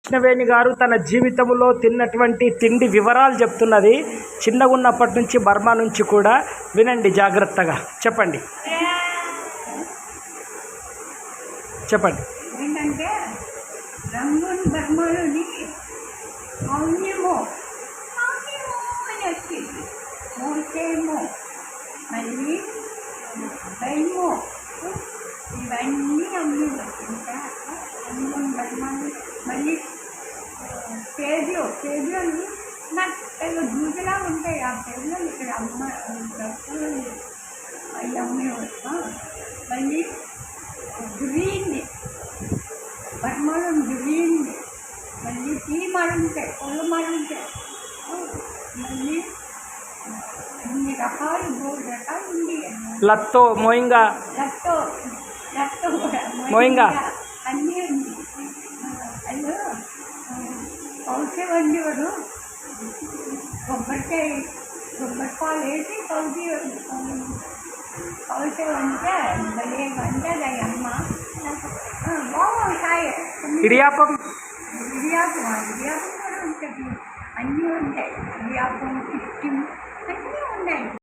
కృష్ణవేణి గారు తన జీవితంలో తిన్నటువంటి తిండి వివరాలు చెప్తున్నది. చిన్నగా ఉన్నప్పటి నుంచి బర్మా నుంచి కూడా. వినండి జాగ్రత్తగా. చెప్పండి చెప్పండి. ఏంటంటే రంగున్ బర్మాలోని మౌన్యమో మౌన్యమో అని వచ్చింది. మోసేమో మళ్ళీ భయమో ఇవన్నీ అమ్మిలో ఇంకా రంగున్ బర్మాలు మళ్ళీ స్టేజ్లో నాకు ఏదో దూజలా ఉంటాయి. ఆ స్టేజ్లో ఇక్కడ అమ్మ డ్రెస్సులు అవి అమ్మేవారు. మళ్ళీ గ్రీన్ బర్మాలో గ్రీన్ మళ్ళీ టీ మారుంటాయి, పొలం మారుంటాయి. మళ్ళీ అన్ని రకాలు 3 రకాలు ఉంది. లత్తో మోయింగా లత్తో కూడా మోయింగా అన్నీ ఉంది. అయ్యో కౌసే వండేవాడు. కొబ్బరిపాలు వేసి కౌసే వంటే భలే వంటది అమ్మ. బాగుంటాయి. ఇడియాపం ఇడియాపం కూడా ఉంటుంది. అన్నీ ఉంటాయి. ఇడియాపం, టిఫిన్